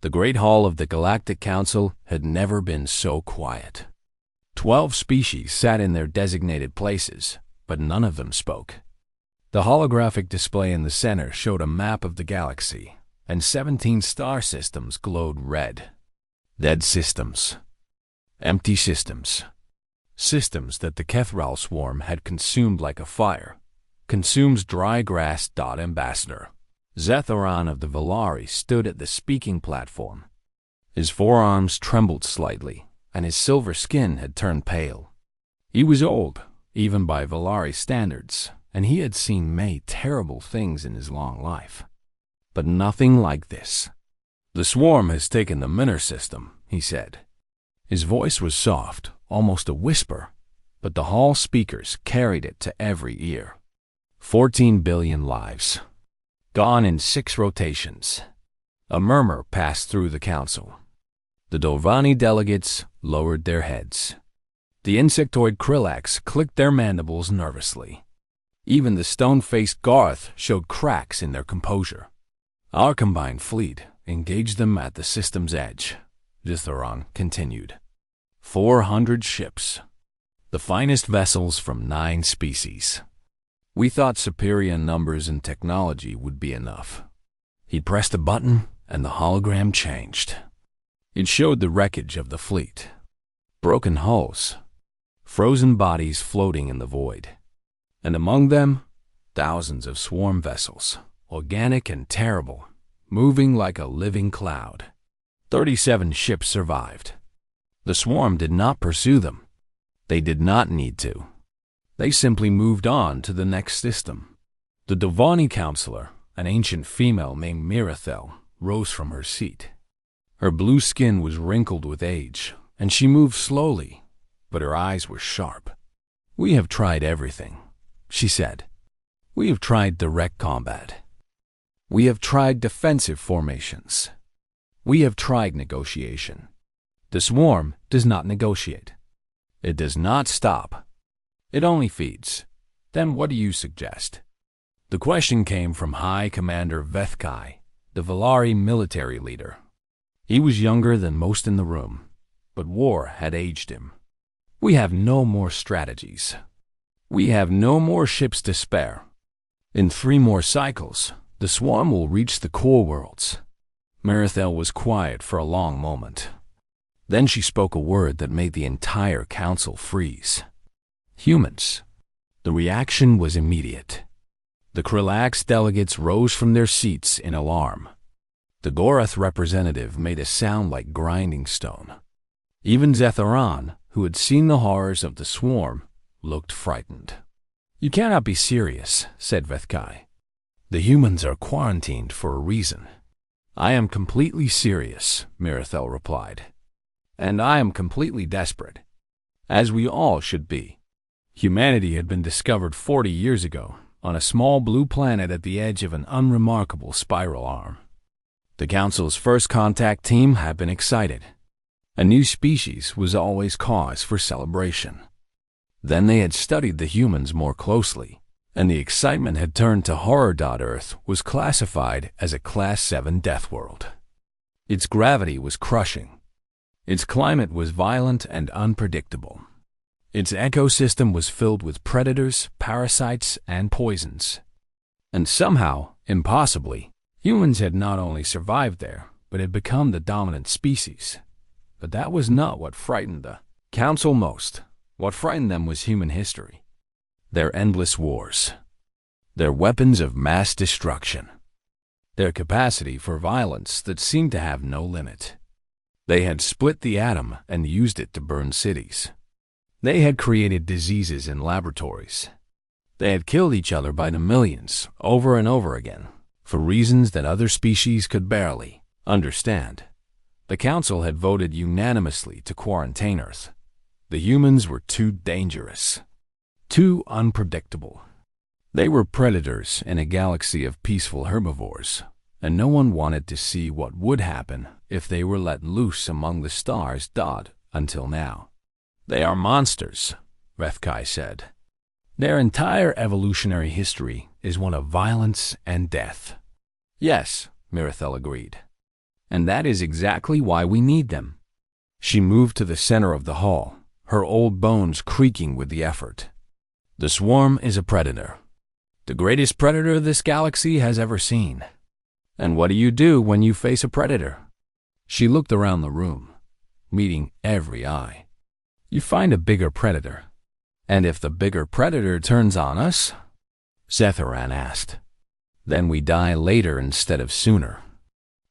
The Great Hall of the Galactic Council had never been so quiet. 12 species sat in their designated places, but none of them spoke. The holographic display in the center showed a map of the galaxy, and 17 star systems glowed red. Dead systems. Empty systems. Systems that the Kethral swarm had consumed like a fire. Consumes dry grass. Ambassador Zetharan of the Valari stood at the speaking platform. His forearms trembled slightly, and his silver skin had turned pale. He was old, even by Valari standards, and he had seen many terrible things in his long life. But nothing like this. "The swarm has taken the Minor system," he said. His voice was soft, almost a whisper, but the hall speakers carried it to every ear. 14 billion lives. Gone in 6 rotations. A murmur passed through the council. The Dovani delegates lowered their heads. The insectoid Krillax clicked their mandibles nervously. Even the stone-faced Garth showed cracks in their composure. "Our combined fleet engaged them at the system's edge," Ditharon continued. 400 ships. The finest vessels from 9 species. "We thought superior numbers and technology would be enough." He pressed a button, and the hologram changed. It showed the wreckage of the fleet. Broken hulls. Frozen bodies floating in the void. And among them, thousands of swarm vessels, organic and terrible, moving like a living cloud. 37 ships survived. The swarm did not pursue them. They did not need to. They simply moved on to the next system. The Dovani counselor, an ancient female named Mirathel, rose from her seat. Her blue skin was wrinkled with age, and she moved slowly, but her eyes were sharp. "We have tried everything," she said. "We have tried direct combat. We have tried defensive formations. We have tried negotiation. The swarm does not negotiate. It does not stop. It only feeds. Then what do you suggest?" The question came from High Commander Vethkai, the Valari military leader. He was younger than most in the room, but war had aged him. "We have no more strategies. We have no more ships to spare. In 3 more cycles, the swarm will reach the core worlds." Mirathel was quiet for a long moment. Then she spoke a word that made the entire council freeze. "Humans." The reaction was immediate. The Krillax delegates rose from their seats in alarm. The Gorath representative made a sound like grinding stone. Even Zetharan, who had seen the horrors of the swarm, looked frightened. "You cannot be serious," said Vethkai. "The humans are quarantined for a reason." "I am completely serious," Mirathel replied. "And I am completely desperate, as we all should be." Humanity had been discovered 40 years ago on a small blue planet at the edge of an unremarkable spiral arm. The Council's first contact team had been excited. A new species was always cause for celebration. Then they had studied the humans more closely, and the excitement had turned to horror. Earth was classified as a Class 7 death world. Its gravity was crushing. Its climate was violent and unpredictable. Its ecosystem was filled with predators, parasites, and poisons. And somehow, impossibly, humans had not only survived there, but had become the dominant species. But that was not what frightened the Council most. What frightened them was human history. Their endless wars. Their weapons of mass destruction. Their capacity for violence that seemed to have no limit. They had split the atom and used it to burn cities. They had created diseases in laboratories. They had killed each other by the millions, over and over again, for reasons that other species could barely understand. The Council had voted unanimously to quarantine Earth. The humans were too dangerous, too unpredictable. They were predators in a galaxy of peaceful herbivores, and no one wanted to see what would happen if they were let loose among the stars. Until now. "They are monsters," Vethkai said. "Their entire evolutionary history is one of violence and death." "Yes," Mirathel agreed. And that is exactly why we need them. She moved to the center of the hall, her old bones creaking with the effort. The swarm is a predator. The greatest predator this galaxy has ever seen. And what do you do when you face a predator? She looked around the room, meeting every eye. You find a bigger predator. And if the bigger predator turns on us? Zetharan asked. Then we die later instead of sooner.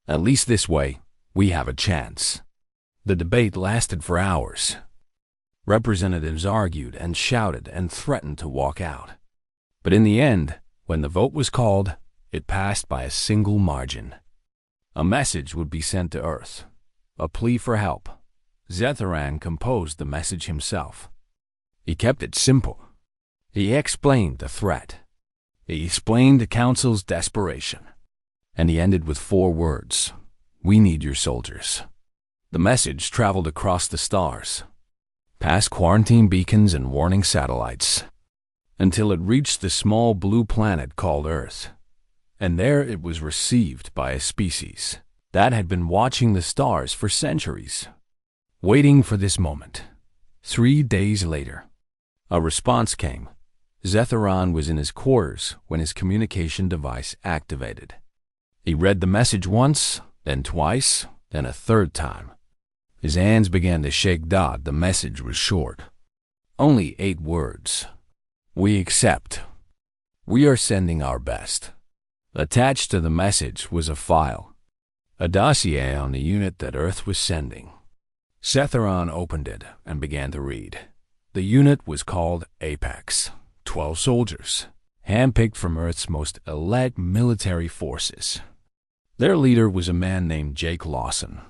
At least this way, we have a chance. The debate lasted for hours. Representatives argued and shouted and threatened to walk out. But in the end, when the vote was called, it passed by a single margin. A message would be sent to Earth, a plea for help. Zetharan composed the message himself. He kept it simple. He explained the threat. He explained the Council's desperation. And he ended with 4 words. We need your soldiers. The message traveled across the stars, past quarantine beacons and warning satellites, until it reached the small blue planet called Earth. And there it was received by a species that had been watching the stars for centuries, waiting for this moment. 3 days later, a response came. Zetharan was in his quarters when his communication device activated. He read the message once, then twice, then a 3rd time. His hands began to shake. The message was short. Only 8 words. We accept. We are sending our best. Attached to the message was a file, a dossier on the unit that Earth was sending. Zetharan opened it and began to read. The unit was called Apex. 12 soldiers, handpicked from Earth's most elite military forces. Their leader was a man named Jake Lawson.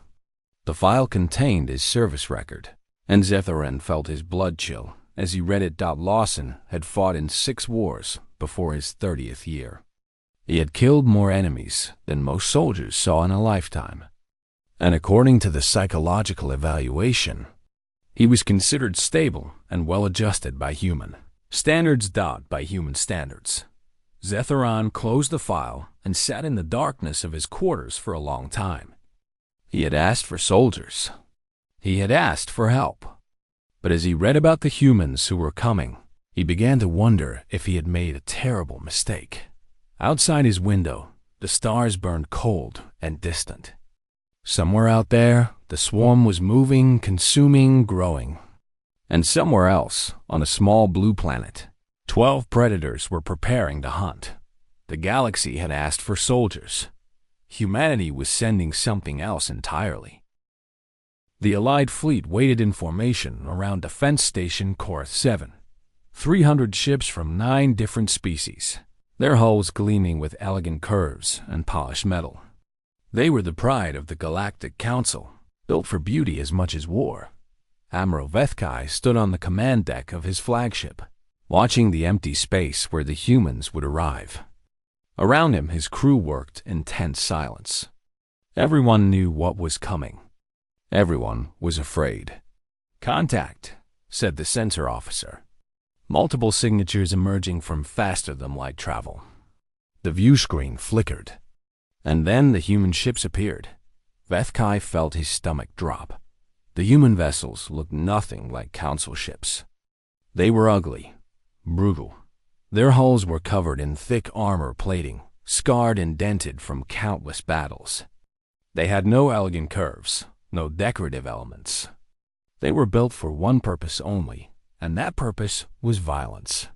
The file contained his service record, and Zetharan felt his blood chill as he read it. Lawson had fought in 6 wars before his 30th year. He had killed more enemies than most soldiers saw in a lifetime. And according to the psychological evaluation, he was considered stable and well-adjusted by human standards. By human standards. Zetharan closed the file and sat in the darkness of his quarters for a long time. He had asked for soldiers. He had asked for help. But as he read about the humans who were coming, he began to wonder if he had made a terrible mistake. Outside his window, the stars burned cold and distant. Somewhere out there, the swarm was moving, consuming, growing. And somewhere else, on a small blue planet, 12 predators were preparing to hunt. The galaxy had asked for soldiers. Humanity was sending something else entirely. The Allied fleet waited in formation around Defense Station Korath 7. 300 ships from 9 different species, their hulls gleaming with elegant curves and polished metal. They were the pride of the Galactic Council, built for beauty as much as war. Admiral Vethkai stood on the command deck of his flagship, watching the empty space where the humans would arrive. Around him, his crew worked in tense silence. Everyone knew what was coming. Everyone was afraid. Contact, said the sensor officer. Multiple signatures emerging from faster-than-light travel. The view screen flickered. And then the human ships appeared. Vethkai felt his stomach drop. The human vessels looked nothing like council ships. They were ugly, brutal. Their hulls were covered in thick armor plating, scarred and dented from countless battles. They had no elegant curves, no decorative elements. They were built for one purpose only, and that purpose was violence.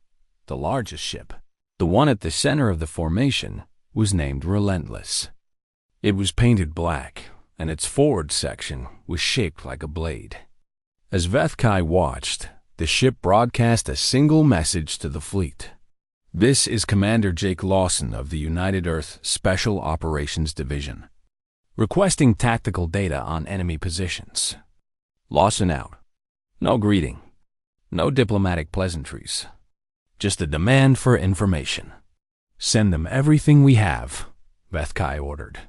The largest ship, the one at the center of the formation, was named Relentless. It was painted black, and its forward section was shaped like a blade. As Vethkai watched, the ship broadcast a single message to the fleet. This is Commander Jake Lawson of the United Earth Special Operations Division, requesting tactical data on enemy positions. Lawson out. No greeting. No diplomatic pleasantries. Just a demand for information. Send them everything we have, Vethkai ordered.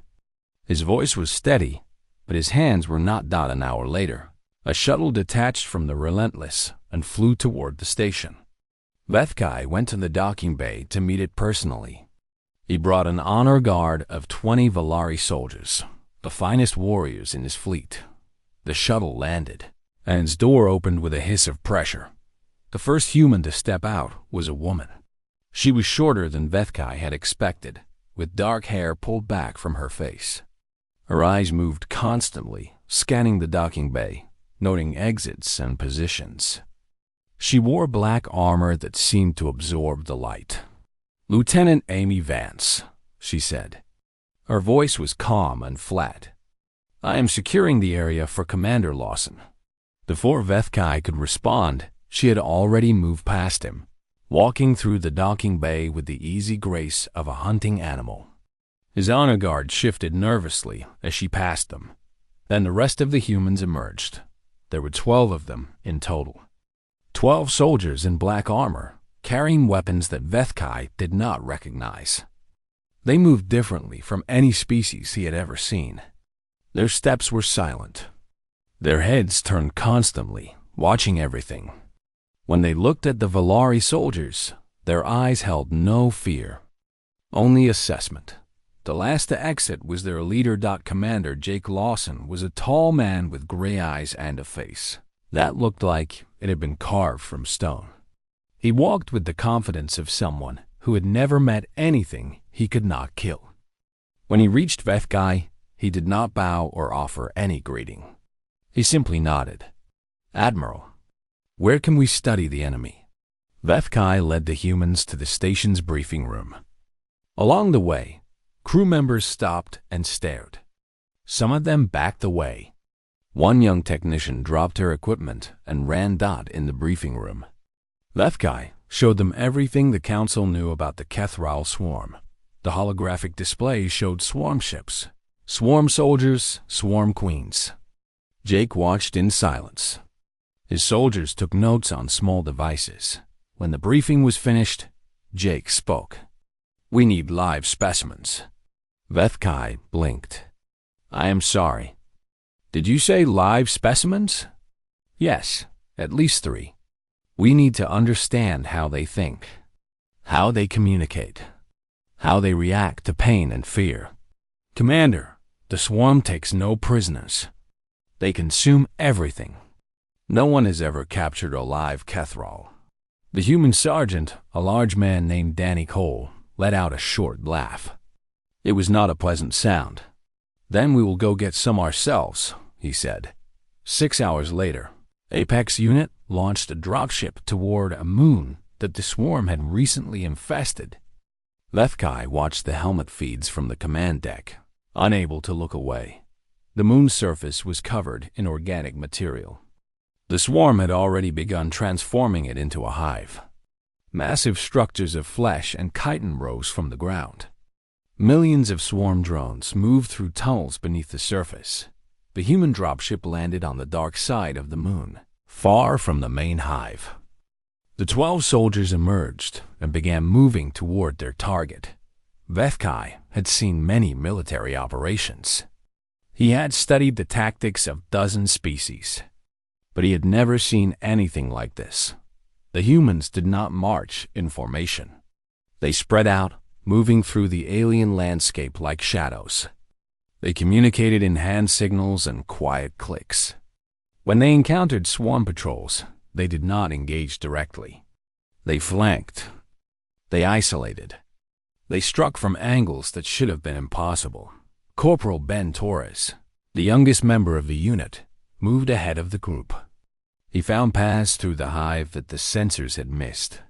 His voice was steady, but his hands were not. An hour later, a shuttle detached from the Relentless and flew toward the station. Vethkai went to the docking bay to meet it personally. He brought an honor guard of 20 Valari soldiers, the finest warriors in his fleet. The shuttle landed, and its door opened with a hiss of pressure. The first human to step out was a woman. She was shorter than Vethkai had expected, with dark hair pulled back from her face. Her eyes moved constantly, scanning the docking bay, noting exits and positions. She wore black armor that seemed to absorb the light. "Lieutenant Amy Vance," she said. Her voice was calm and flat. "I am securing the area for Commander Lawson." Before Vethkai could respond, she had already moved past him, walking through the docking bay with the easy grace of a hunting animal. His honor guard shifted nervously as she passed them. Then the rest of the humans emerged. There were 12 of them in total. 12 soldiers in black armor, carrying weapons that Vethkai did not recognize. They moved differently from any species he had ever seen. Their steps were silent. Their heads turned constantly, watching everything. When they looked at the Valari soldiers, their eyes held no fear, only assessment. The last to exit was their leader. Commander Jake Lawson was a tall man with gray eyes and a face that looked like it had been carved from stone. He walked with the confidence of someone who had never met anything he could not kill. When he reached Vethkai, he did not bow or offer any greeting. He simply nodded. "Admiral, where can we study the enemy?" Vethkai led the humans to the station's briefing room. Along the way, crew members stopped and stared. Some of them backed away. One young technician dropped her equipment and ran in the briefing room. Vethkai showed them everything the council knew about the Kethral swarm. The holographic display showed swarm ships, swarm soldiers, swarm queens. Jake watched in silence. His soldiers took notes on small devices. When the briefing was finished, Jake spoke. "We need live specimens." Vethkai blinked. "I am sorry. Did you say live specimens?" "Yes, at least 3. We need to understand how they think, how they communicate, how they react to pain and fear. Commander, the swarm takes no prisoners. They consume everything. No one has ever captured a live Kethral." The human sergeant, a large man named Danny Cole, let out a short laugh. It was not a pleasant sound. "Then we will go get some ourselves," he said. 6 hours later, Apex Unit launched a dropship toward a moon that the swarm had recently infested. Vethkai watched the helmet feeds from the command deck, unable to look away. The moon's surface was covered in organic material. The swarm had already begun transforming it into a hive. Massive structures of flesh and chitin rose from the ground. Millions of swarm drones moved through tunnels beneath the surface. The human dropship landed on the dark side of the moon, far from the main hive. The 12 soldiers emerged and began moving toward their target. Vethkai had seen many military operations. He had studied the tactics of dozens species, but he had never seen anything like this. The humans did not march in formation. They spread out, moving through the alien landscape like shadows. They communicated in hand signals and quiet clicks. When they encountered swarm patrols, they did not engage directly. They flanked. They isolated. They struck from angles that should have been impossible. Corporal Ben Torres, the youngest member of the unit, moved ahead of the group. He found paths through the hive that the sensors had missed.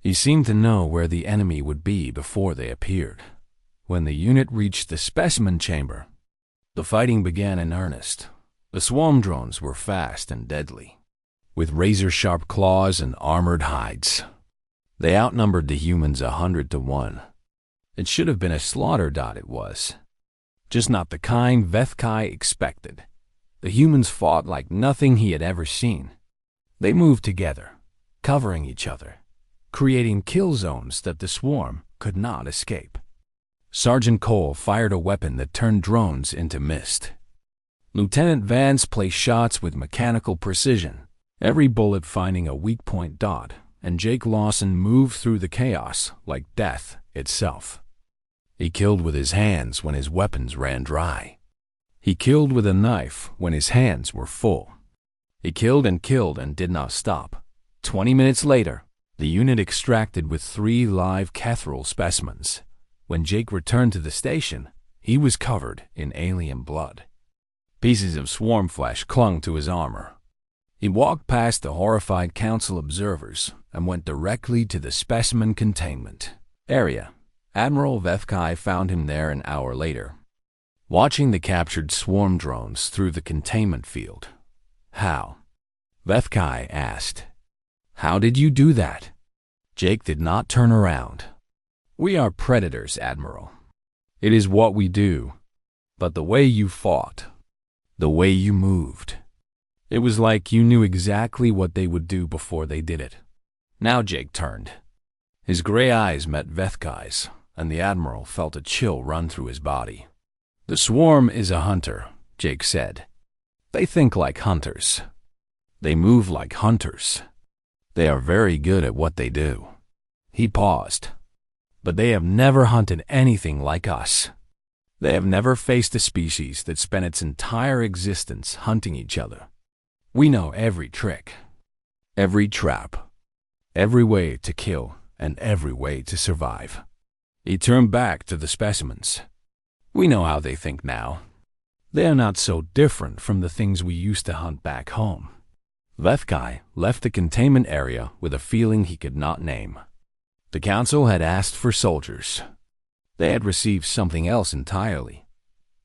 He seemed to know where the enemy would be before they appeared. When the unit reached the specimen chamber, the fighting began in earnest. The swarm drones were fast and deadly, with razor-sharp claws and armored hides. They outnumbered the humans 100 to 1. It should have been a slaughter. It was. Just not the kind Vethkai expected. The humans fought like nothing he had ever seen. They moved together, covering each other, creating kill zones that the swarm could not escape. Sergeant Cole fired a weapon that turned drones into mist. Lieutenant Vance placed shots with mechanical precision, every bullet finding a weak point. And Jake Lawson moved through the chaos like death itself. He killed with his hands when his weapons ran dry. He killed with a knife when his hands were full. He killed and did not stop. 20 minutes later, the unit extracted with 3 live Kethril specimens. When Jake returned to the station, he was covered in alien blood. Pieces of swarm flesh clung to his armor. He walked past the horrified council observers and went directly to the specimen containment area. Admiral Vethkai found him there an hour later, watching the captured swarm drones through the containment field. "How?" Vethkai asked. "How did you do that?" Jake did not turn around. "We are predators, Admiral. It is what we do. But the way you fought, the way you moved, it was like you knew exactly what they would do before they did it." Now Jake turned. His gray eyes met Vethkai's, and the Admiral felt a chill run through his body. "The swarm is a hunter," Jake said. "They think like hunters. They move like hunters. They are very good at what they do." He paused. "But they have never hunted anything like us. They have never faced a species that spent its entire existence hunting each other. We know every trick, every trap, every way to kill, and every way to survive." He turned back to the specimens. "We know how they think now. They are not so different from the things we used to hunt back home." Vethkai left the containment area with a feeling he could not name. The council had asked for soldiers. They had received something else entirely.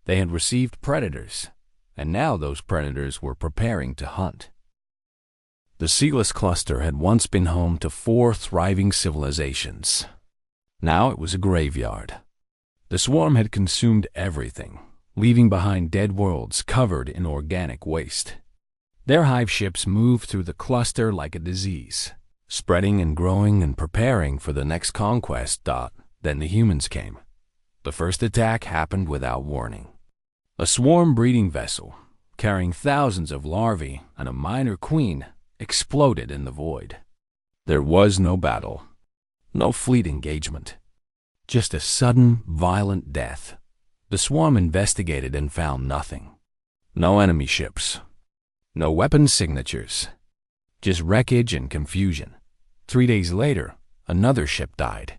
They had received predators, and now those predators were preparing to hunt. The Sealess Cluster had once been home to 4 thriving civilizations. Now it was a graveyard. The swarm had consumed everything, leaving behind dead worlds covered in organic waste. Their hive ships moved through the cluster like a disease, spreading and growing and preparing for the next conquest. Then the humans came. The first attack happened without warning. A swarm breeding vessel, carrying thousands of larvae and a minor queen, exploded in the void. There was no battle, no fleet engagement, just a sudden, violent death. The swarm investigated and found nothing. No enemy ships, no weapon signatures, just wreckage and confusion. 3 days later, another ship died.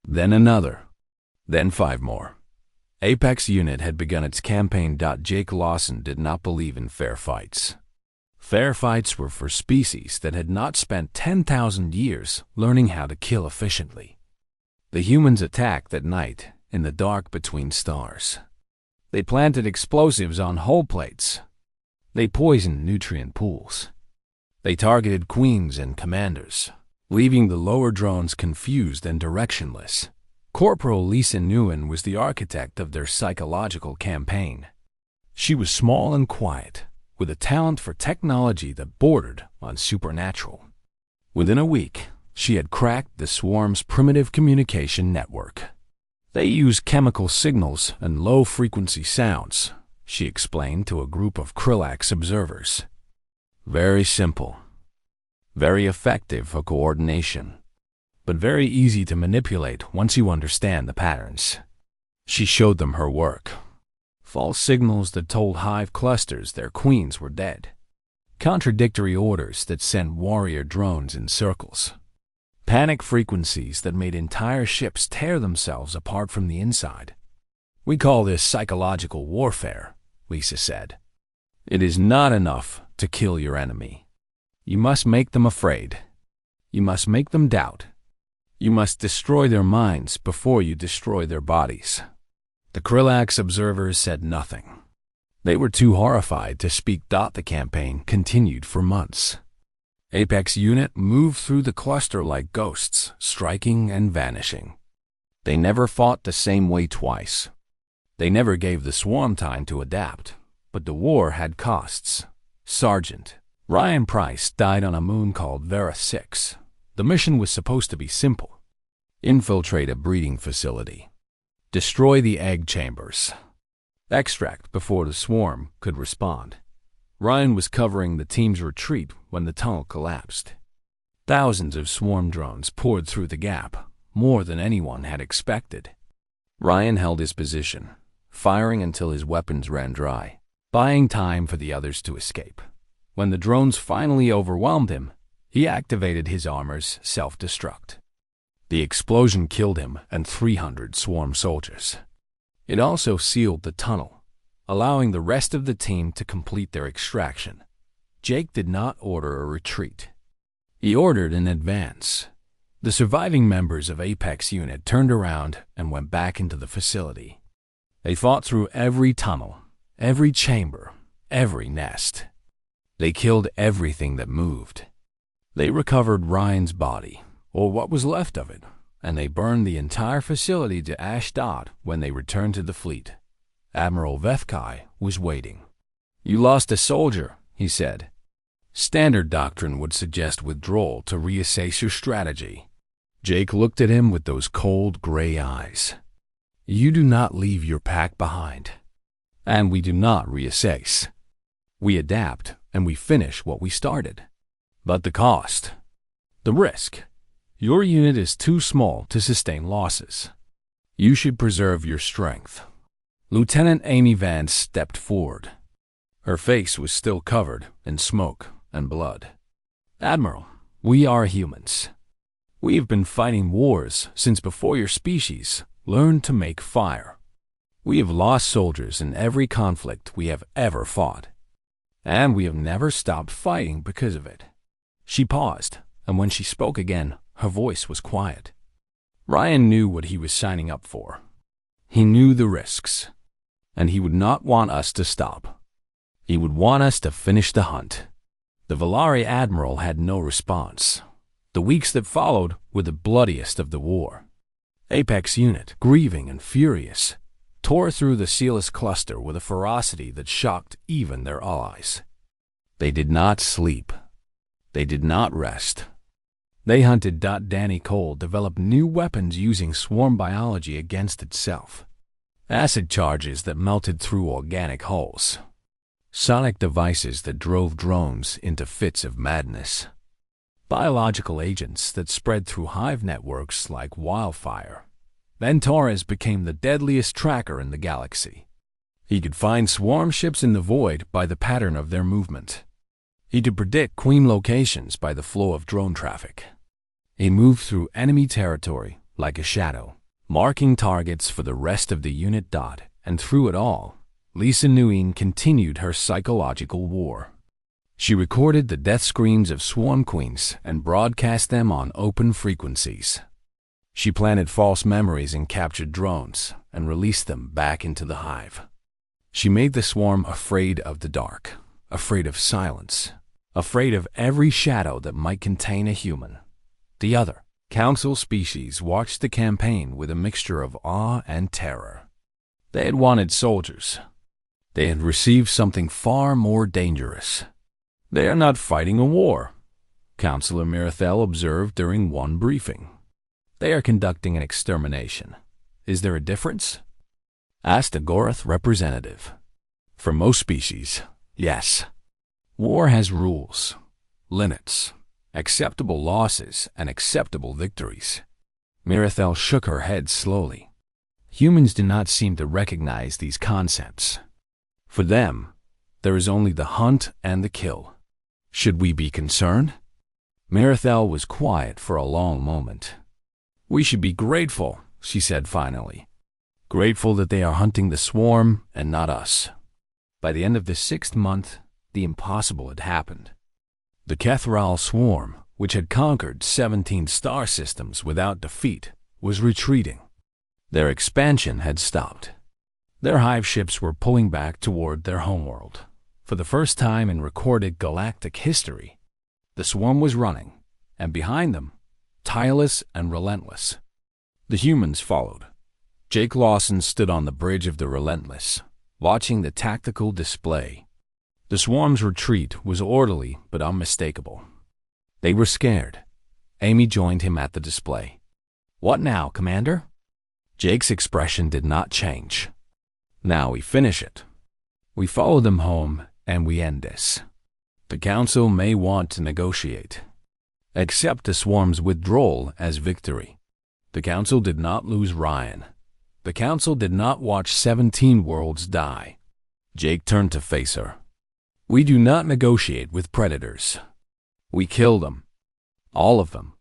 Then another. Then 5 more. Apex unit had begun its campaign. Jake Lawson did not believe in fair fights. Fair fights were for species that had not spent 10,000 years learning how to kill efficiently. The humans attacked at night in the dark between stars. They planted explosives on hull plates. They poisoned nutrient pools. They targeted queens and commanders, leaving the lower drones confused and directionless. Corporal Lisa Nguyen was the architect of their psychological campaign. She was small and quiet, with a talent for technology that bordered on supernatural. Within a week, she had cracked the swarm's primitive communication network. They used chemical signals and low-frequency sounds, she explained to a group of Krillax observers. Very simple, very effective for coordination, but very easy to manipulate once you understand the patterns. She showed them her work. False signals that told hive clusters their queens were dead. Contradictory orders that sent warrior drones in circles. Panic frequencies that made entire ships tear themselves apart from the inside. "We call this psychological warfare," Lisa said. "It is not enough to kill your enemy. You must make them afraid. You must make them doubt. You must destroy their minds before you destroy their bodies." The Krillax observers said nothing. They were too horrified to speak. The campaign continued for months. Apex unit moved through the cluster like ghosts, striking and vanishing. They never fought the same way twice. They never gave the swarm time to adapt, but the war had costs. Sergeant Ryan Price died on a moon called Vera 6. The mission was supposed to be simple. Infiltrate a breeding facility. Destroy the egg chambers. Extract before the swarm could respond. Ryan was covering the team's retreat when the tunnel collapsed. Thousands of swarm drones poured through the gap, more than anyone had expected. Ryan held his position, firing until his weapons ran dry, buying time for the others to escape. When the drones finally overwhelmed him, he activated his armor's self-destruct. The explosion killed him and 300 swarm soldiers. It also sealed the tunnel, allowing the rest of the team to complete their extraction. Jake did not order a retreat. He ordered an advance. The surviving members of Apex Unit turned around and went back into the facility. They fought through every tunnel, every chamber, every nest. They killed everything that moved. They recovered Ryan's body, or what was left of it, and they burned the entire facility to ash dot when they returned to the fleet. Admiral Vethkai was waiting. "You lost a soldier," he said. "Standard doctrine would suggest withdrawal to reassess your strategy." Jake looked at him with those cold gray eyes. "You do not leave your pack behind. And we do not reassess. We adapt and we finish what we started. But the cost, the risk. Your unit is too small to sustain losses. You should preserve your strength." Lieutenant Amy Vance stepped forward. Her face was still covered in smoke and blood. "Admiral, we are humans. We have been fighting wars since before your species learned to make fire. We have lost soldiers in every conflict we have ever fought. And we have never stopped fighting because of it." She paused, and when she spoke again, her voice was quiet. Ryan knew what he was signing up for. He knew the risks, and he would not want us to stop. He would want us to finish the hunt. The Valari Admiral had no response. The weeks that followed were the bloodiest of the war. Apex Unit, grieving and furious, tore through the Celis cluster with a ferocity that shocked even their allies. They did not sleep. They did not rest. They hunted. Danny Cole developed new weapons using swarm biology against itself. Acid charges that melted through organic hulls. Sonic devices that drove drones into fits of madness. Biological agents that spread through hive networks like wildfire. Then Torres became the deadliest tracker in the galaxy. He could find swarm ships in the void by the pattern of their movement. He could predict Queen locations by the flow of drone traffic. He moved through enemy territory like a shadow, marking targets for the rest of the unit. And through it all, Lisa Nguyen continued her psychological war. She recorded the death screams of swarm queens and broadcast them on open frequencies. She planted false memories in captured drones and released them back into the hive. She made the swarm afraid of the dark, afraid of silence, afraid of every shadow that might contain a human. The other Council species watched the campaign with a mixture of awe and terror. They had wanted soldiers. They had received something far more dangerous. "They are not fighting a war," Councillor Mirathel observed during one briefing. "They are conducting an extermination. Is there a difference?" asked a Gorath representative. "For most species, yes. War has rules, limits, acceptable losses, and acceptable victories." Mirathel shook her head slowly. Humans do not seem to recognize these concepts. For them, there is only the hunt and the kill. Should we be concerned? Mirathel was quiet for a long moment. "We should be grateful," she said finally. "Grateful that they are hunting the swarm and not us." By the end of the 6th month, the impossible had happened. The Kethral swarm, which had conquered 17 star systems without defeat, was retreating. Their expansion had stopped. Their hive ships were pulling back toward their homeworld. For the first time in recorded galactic history, the swarm was running, and behind them, tireless and relentless, the humans followed. Jake Lawson stood on the bridge of the Relentless, watching the tactical display. The swarm's retreat was orderly but unmistakable. They were scared. Amy joined him at the display. "What now, Commander?" Jake's expression did not change. "Now we finish it. We follow them home, and we end this. The Council may want to negotiate. Accept the swarm's withdrawal as victory. The Council did not lose Ryan. The council did not watch 17 worlds die. Jake turned to face her. We do not negotiate with predators. We kill them. All of them.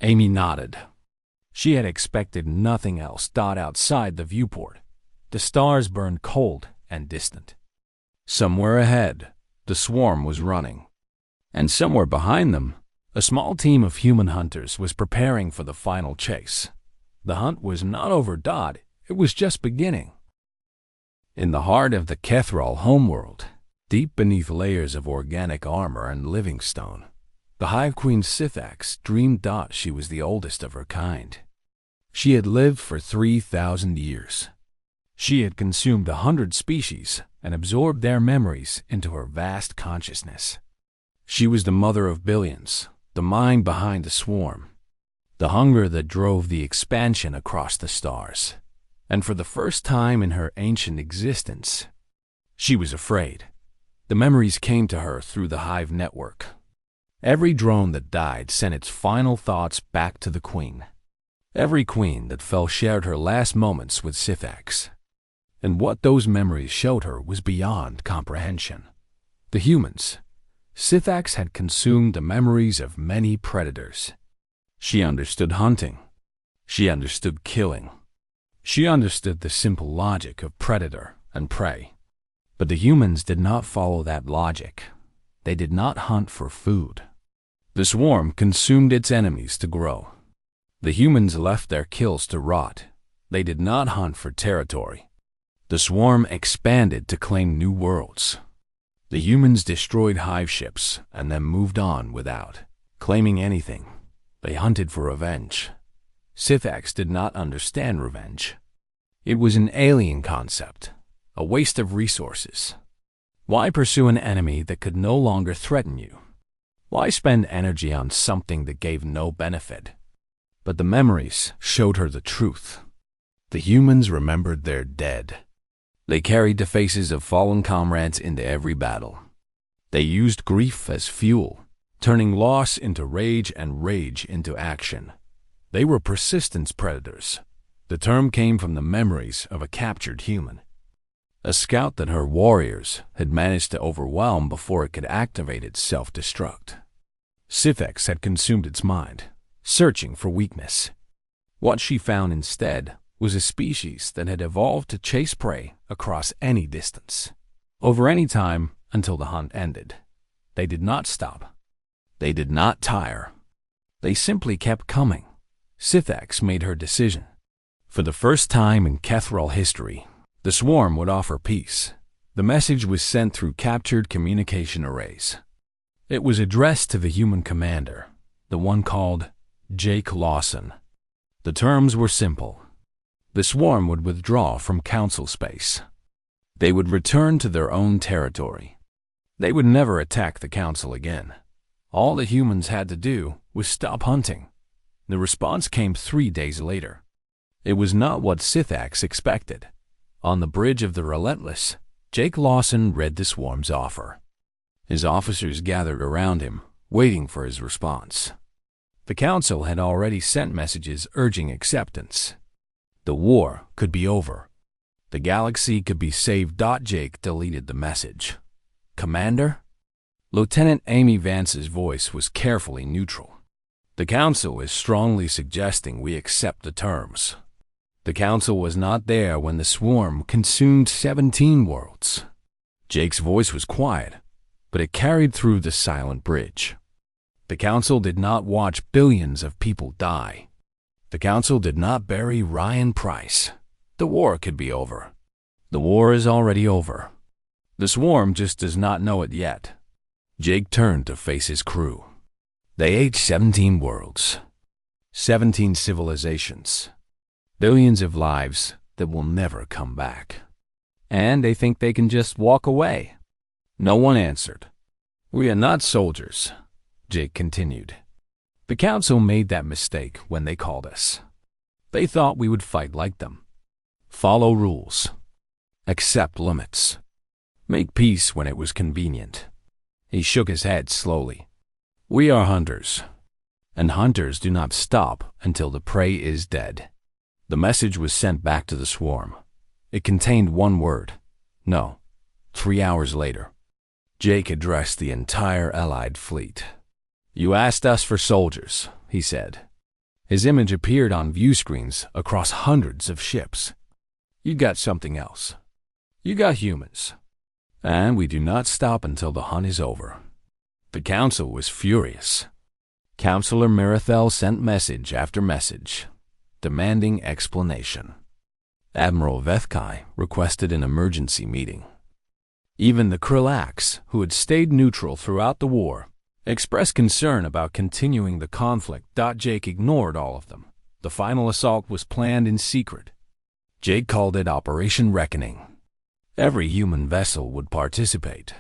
Amy nodded. She had expected nothing else. Outside the viewport, the stars burned cold and distant. Somewhere ahead, the swarm was running. And somewhere behind them, a small team of human hunters was preparing for the final chase. The hunt was not over. It was just beginning. In the heart of the Kethral homeworld, deep beneath layers of organic armor and living stone, the Hive Queen Scythax dreamed she was the oldest of her kind. She had lived for 3,000 years. She had consumed 100 species and absorbed their memories into her vast consciousness. She was the mother of billions, the mind behind the swarm, the hunger that drove the expansion across the stars. And for the first time in her ancient existence, she was afraid. The memories came to her through the Hive network. Every drone that died sent its final thoughts back to the Queen. Every queen that fell shared her last moments with Scythax. And what those memories showed her was beyond comprehension. The humans. Scythax had consumed the memories of many predators. She understood hunting. She understood killing. She understood the simple logic of predator and prey. But the humans did not follow that logic. They did not hunt for food. The swarm consumed its enemies to grow. The humans left their kills to rot. They did not hunt for territory. The swarm expanded to claim new worlds. The humans destroyed hive ships and then moved on without claiming anything. They hunted for revenge. Scythax did not understand revenge. It was an alien concept, a waste of resources. Why pursue an enemy that could no longer threaten you? Why spend energy on something that gave no benefit? But the memories showed her the truth. The humans remembered their dead. They carried the faces of fallen comrades into every battle. They used grief as fuel, turning loss into rage and rage into action. They were persistence predators. The term came from the memories of a captured human, a scout that her warriors had managed to overwhelm before it could activate its self-destruct. Scythax had consumed its mind, searching for weakness. What she found instead was a species that had evolved to chase prey across any distance, over any time until the hunt ended. They did not stop. They did not tire. They simply kept coming. Scythax made her decision. For the first time in Kethral history, the swarm would offer peace. The message was sent through captured communication arrays. It was addressed to the human commander, the one called Jake Lawson. The terms were simple. The swarm would withdraw from council space. They would return to their own territory. They would never attack the council again. All the humans had to do was stop hunting. The response came 3 days later. It was not what Scythax expected. On the bridge of the Relentless, Jake Lawson read the swarm's offer. His officers gathered around him, waiting for his response. The council had already sent messages urging acceptance. The war could be over. The galaxy could be saved. Jake deleted the message. Commander? Lieutenant Amy Vance's voice was carefully neutral. The council is strongly suggesting we accept the terms. The council was not there when the swarm consumed 17 worlds. Jake's voice was quiet, but it carried through the silent bridge. The council did not watch billions of people die. The council did not bury Ryan Price. The war could be over. The war is already over. The swarm just does not know it yet. Jake turned to face his crew. They ate 17 worlds, 17 civilizations, billions of lives that will never come back. And they think they can just walk away. No one answered. We are not soldiers, Jake continued. The council made that mistake when they called us. They thought we would fight like them. Follow rules. Accept limits. Make peace when it was convenient. He shook his head slowly. We are hunters, and hunters do not stop until the prey is dead. The message was sent back to the swarm. It contained one word. No. 3 hours later, Jake addressed the entire Allied fleet. "You asked us for soldiers," he said. His image appeared on view screens across hundreds of ships. "You got something else. You got humans. And we do not stop until the hunt is over." The council was furious. Counselor Mirathel sent message after message, demanding explanation. Admiral Vethkai requested an emergency meeting. Even the Krillax, who had stayed neutral throughout the war, expressed concern about continuing the conflict. Jake ignored all of them. The final assault was planned in secret. Jake called it Operation Reckoning. Every human vessel would participate.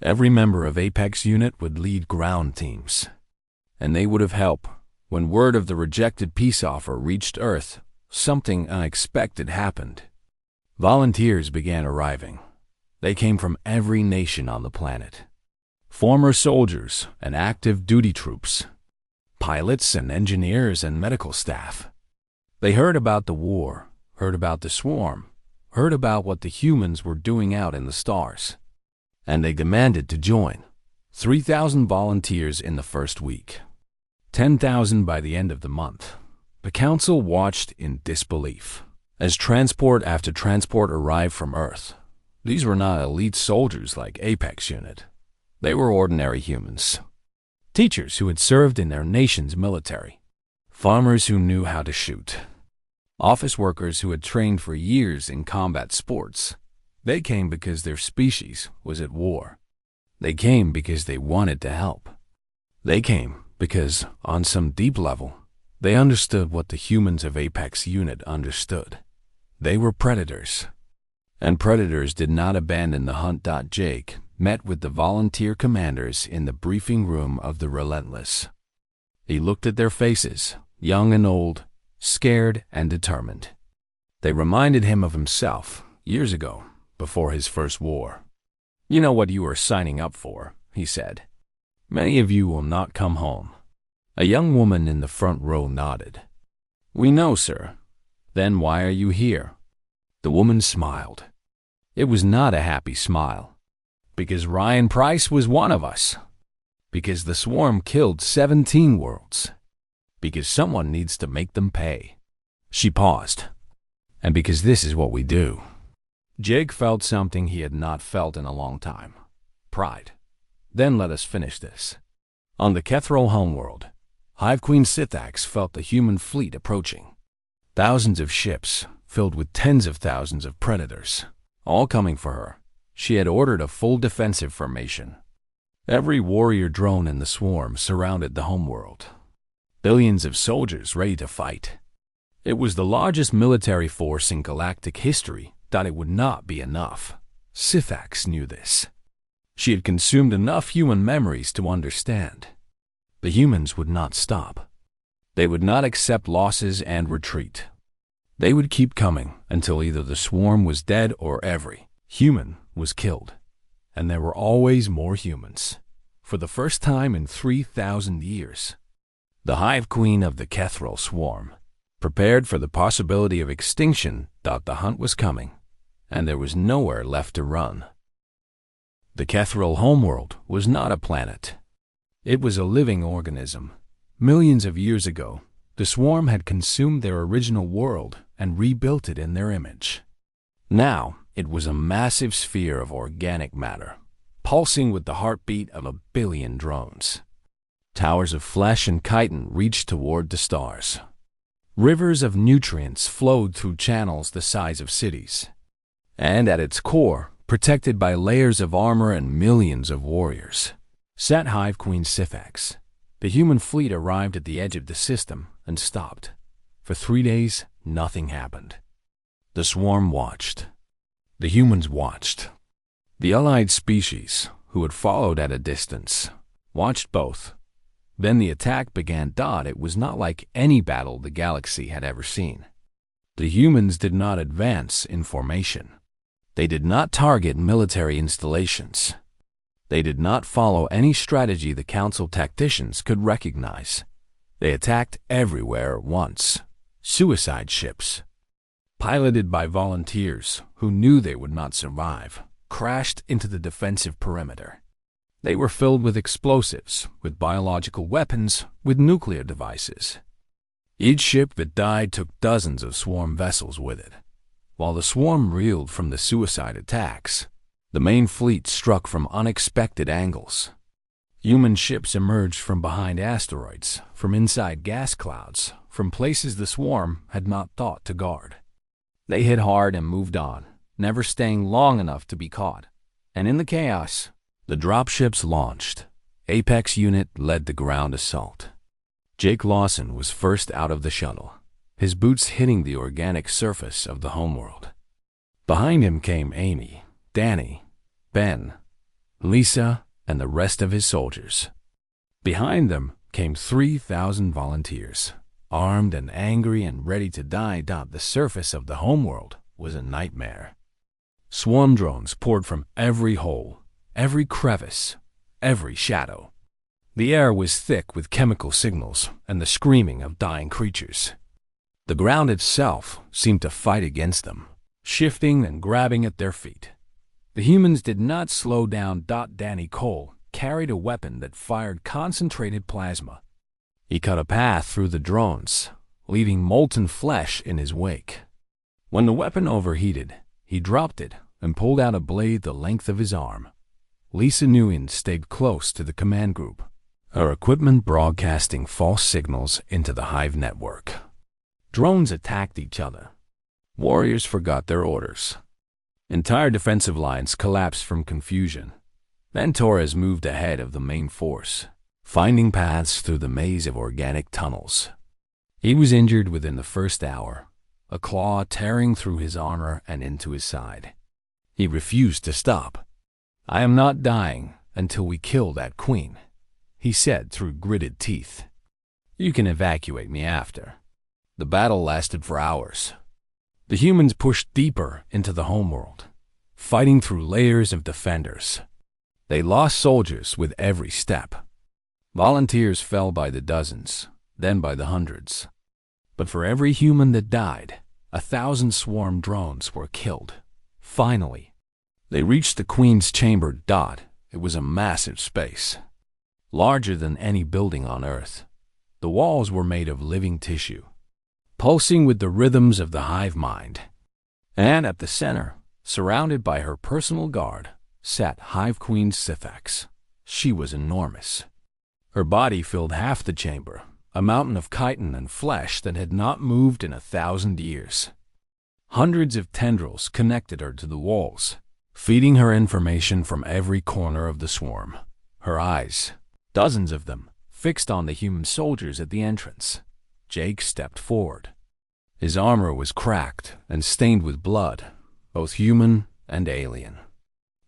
Every member of Apex unit would lead ground teams. And they would have help. When word of the rejected peace offer reached Earth, something unexpected happened. Volunteers began arriving. They came from every nation on the planet. Former soldiers and active duty troops. Pilots and engineers and medical staff. They heard about the war, heard about the swarm, heard about what the humans were doing out in the stars. And they demanded to join. 3,000 volunteers in the first week. 10,000 by the end of the month. The council watched in disbelief as transport after transport arrived from Earth. These were not elite soldiers like Apex Unit. They were ordinary humans. Teachers who had served in their nation's military. Farmers who knew how to shoot. Office workers who had trained for years in combat sports. They came because their species was at war. They came because they wanted to help. They came because, on some deep level, they understood what the humans of Apex Unit understood. They were predators. And predators did not abandon the hunt. Jake met with the volunteer commanders in the briefing room of the Relentless. He looked at their faces, young and old, scared and determined. They reminded him of himself, years ago, before his first war. "You know what you are signing up for," he said. "Many of you will not come home." A young woman in the front row nodded. "We know, sir." "Then why are you here?" The woman smiled. It was not a happy smile. "Because Ryan Price was one of us. Because the swarm killed 17 worlds. Because someone needs to make them pay." She paused. "And because this is what we do." Jake felt something he had not felt in a long time. Pride. "Then let us finish this." On the Kethrol homeworld, Hive Queen Sithax felt the human fleet approaching. Thousands of ships, filled with tens of thousands of predators, all coming for her. She had ordered a full defensive formation. Every warrior drone in the swarm surrounded the homeworld. Billions of soldiers ready to fight. It was the largest military force in galactic history. It would not be enough. Sithax knew this. She had consumed enough human memories to understand. The humans would not stop. They would not accept losses and retreat. They would keep coming until either the swarm was dead or every human was killed. And there were always more humans. For the first time in 3,000 years. The Hive Queen of the Kethrol swarm, prepared for the possibility of extinction, thought the hunt was coming, and there was nowhere left to run. The Kethrol homeworld was not a planet. It was a living organism. Millions of years ago, the swarm had consumed their original world and rebuilt it in their image. Now, it was a massive sphere of organic matter, pulsing with the heartbeat of 1 billion drones. Towers of flesh and chitin reached toward the stars. Rivers of nutrients flowed through channels the size of cities. And at its core, protected by layers of armor and millions of warriors, sat Hive Queen Sithax. The human fleet arrived at the edge of the system and stopped. For 3 days, nothing happened. The swarm watched. The humans watched. The allied species, who had followed at a distance, watched both. Then the attack began. It was not like any battle the galaxy had ever seen. The humans did not advance in formation. They did not target military installations. They did not follow any strategy the council tacticians could recognize. They attacked everywhere at once. Suicide ships, piloted by volunteers who knew they would not survive, crashed into the defensive perimeter. They were filled with explosives, with biological weapons, with nuclear devices. Each ship that died took dozens of swarm vessels with it. While the swarm reeled from the suicide attacks, the main fleet struck from unexpected angles. Human ships emerged from behind asteroids, from inside gas clouds, from places the swarm had not thought to guard. They hit hard and moved on, never staying long enough to be caught. And in the chaos, the dropships launched. Apex Unit led the ground assault. Jake Lawson was first out of the shuttle, his boots hitting the organic surface of the homeworld. Behind him came Amy, Danny, Ben, Lisa, and the rest of his soldiers. Behind them came 3,000 volunteers, armed and angry and ready to die. The surface of the homeworld was a nightmare. Swarm drones poured from every hole, every crevice, every shadow. The air was thick with chemical signals and the screaming of dying creatures. The ground itself seemed to fight against them, shifting and grabbing at their feet. The humans did not slow down. Danny Cole carried a weapon that fired concentrated plasma. He cut a path through the drones, leaving molten flesh in his wake. When the weapon overheated, he dropped it and pulled out a blade the length of his arm. Lisa Nguyen stayed close to the command group, her equipment broadcasting false signals into the Hive network. Drones attacked each other. Warriors forgot their orders. Entire defensive lines collapsed from confusion. Then Torres moved ahead of the main force, finding paths through the maze of organic tunnels. He was injured within the first hour, a claw tearing through his armor and into his side. He refused to stop. "I am not dying until we kill that queen," he said through gritted teeth. "You can evacuate me after." The battle lasted for hours. The humans pushed deeper into the homeworld, fighting through layers of defenders. They lost soldiers with every step. Volunteers fell by the dozens, then by the hundreds. But for every human that died, 1,000 swarm drones were killed. Finally, they reached the Queen's chamber. It was a massive space, larger than any building on Earth. The walls were made of living tissue, pulsing with the rhythms of the hive mind. And at the center, surrounded by her personal guard, sat Hive Queen Syphax. She was enormous. Her body filled half the chamber, a mountain of chitin and flesh that had not moved in 1,000 years. Hundreds of tendrils connected her to the walls, feeding her information from every corner of the swarm. Her eyes, dozens of them, fixed on the human soldiers at the entrance. Jake stepped forward. His armor was cracked and stained with blood, both human and alien.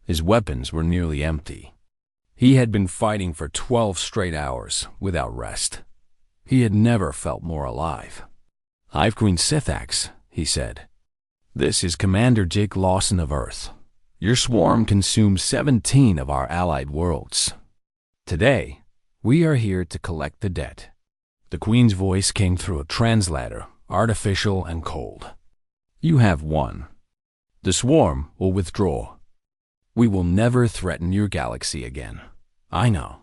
His weapons were nearly empty. He had been fighting for 12 straight hours without rest. He had never felt more alive. "Hive Queen Syphax," he said. "This is Commander Jake Lawson of Earth. Your swarm consumed 17 of our allied worlds. Today, we are here to collect the debt." The Queen's voice came through a translator, artificial and cold. "You have won. The swarm will withdraw. We will never threaten your galaxy again. I know.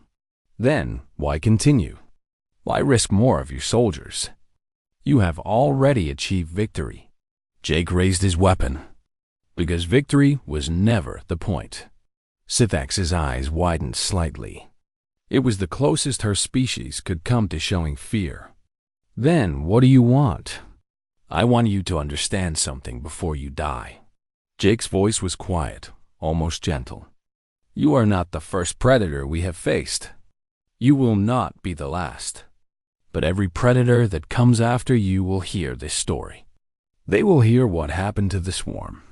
Then, why continue? Why risk more of your soldiers? You have already achieved victory." Jake raised his weapon, because victory was never the point. Syphax's eyes widened slightly. It was the closest her species could come to showing fear. "Then what do you want?" "I want you to understand something before you die." Jake's voice was quiet, almost gentle. "You are not the first predator we have faced. You will not be the last. But every predator that comes after you will hear this story. They will hear what happened to the swarm,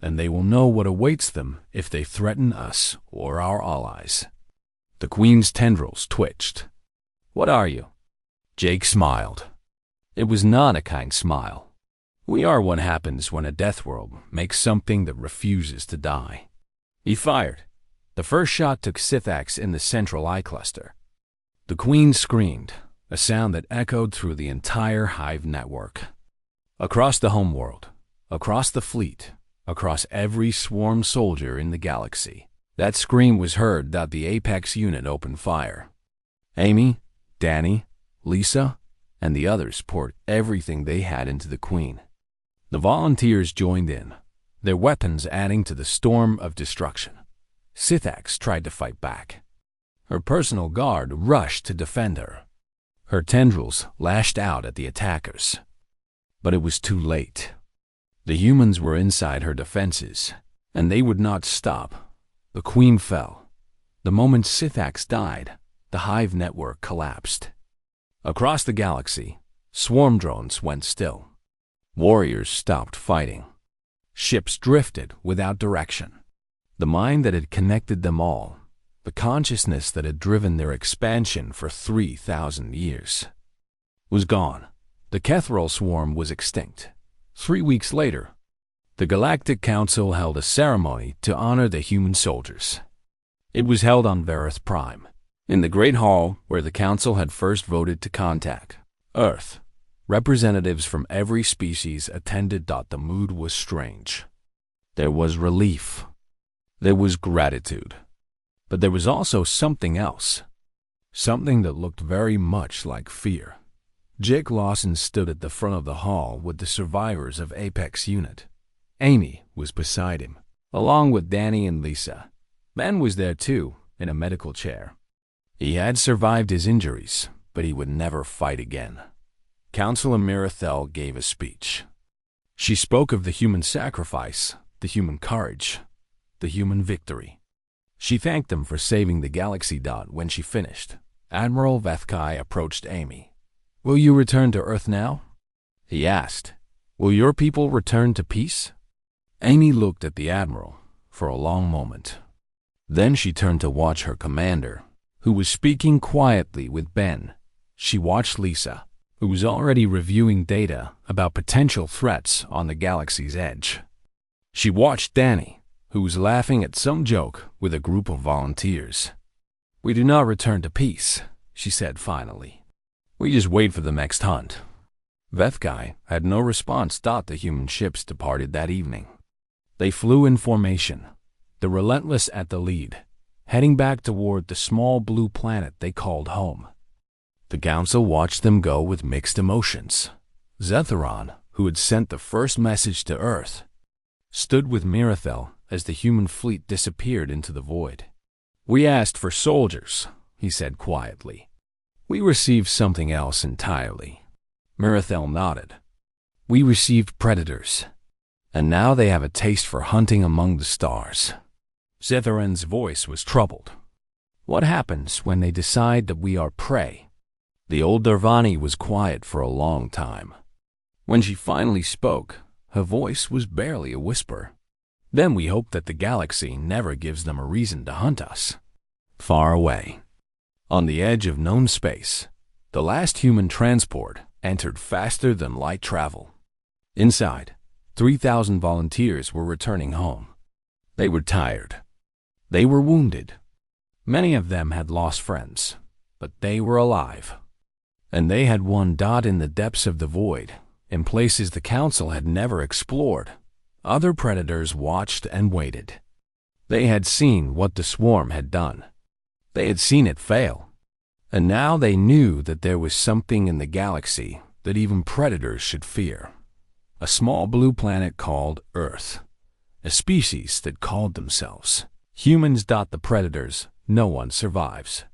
and they will know what awaits them if they threaten us or our allies." The Queen's tendrils twitched. "What are you?" Jake smiled. It was not a kind smile. "We are what happens when a death world makes something that refuses to die." He fired. The first shot took Syphax in the central eye cluster. The Queen screamed, a sound that echoed through the entire hive network. Across the homeworld, across the fleet, across every swarm soldier in the galaxy, that scream was heard that the Apex unit opened fire. Amy, Danny, Lisa, and the others poured everything they had into the Queen. The volunteers joined in, their weapons adding to the storm of destruction. Sithax tried to fight back. Her personal guard rushed to defend her. Her tendrils lashed out at the attackers. But it was too late. The humans were inside her defenses, and they would not stop. The Queen fell. The moment Sithax died, the hive network collapsed. Across the galaxy, swarm drones went still. Warriors stopped fighting. Ships drifted without direction. The mind that had connected them all, the consciousness that had driven their expansion for 3,000 years, was gone. The Kethril swarm was extinct. 3 weeks later, the Galactic Council held a ceremony to honor the human soldiers. It was held on Verith Prime, in the Great Hall where the Council had first voted to contact Earth. Representatives from every species attended. The mood was strange. There was relief. There was gratitude. But there was also something else. Something that looked very much like fear. Jake Lawson stood at the front of the hall with the survivors of Apex Unit. Amy was beside him, along with Danny and Lisa. Ben was there too, in a medical chair. He had survived his injuries, but he would never fight again. Councilor Mirathel gave a speech. She spoke of the human sacrifice, the human courage, the human victory. She thanked them for saving the galaxy. When she finished, Admiral Vethkai approached Amy. "Will you return to Earth now?" he asked. "Will your people return to peace?" Amy looked at the Admiral for a long moment. Then she turned to watch her commander, who was speaking quietly with Ben. She watched Lisa, who was already reviewing data about potential threats on the galaxy's edge. She watched Danny, who was laughing at some joke with a group of volunteers. "We do not return to peace," she said finally. "We just wait for the next hunt." Vethkai had no response. The human ships departed that evening. They flew in formation, the Relentless at the lead, heading back toward the small blue planet they called home. The Council watched them go with mixed emotions. Zetheron, who had sent the first message to Earth, stood with Mirathel as the human fleet disappeared into the void. "We asked for soldiers," he said quietly. "We received something else entirely." Mirathel nodded. "We received predators, and now they have a taste for hunting among the stars." Zetheron's voice was troubled. "What happens when they decide that we are prey?" The old Darvani was quiet for a long time. When she finally spoke, her voice was barely a whisper. "Then we hope that the galaxy never gives them a reason to hunt us." Far away, on the edge of known space, the last human transport entered faster than light travel. Inside, 3,000 volunteers were returning home. They were tired. They were wounded. Many of them had lost friends, but they were alive. And they had one. In the depths of the void, in places the Council had never explored, other predators watched and waited. They had seen what the swarm had done. They had seen it fail. And now they knew that there was something in the galaxy that even predators should fear. A small blue planet called Earth. A species that called themselves humans. The predators, no one survives.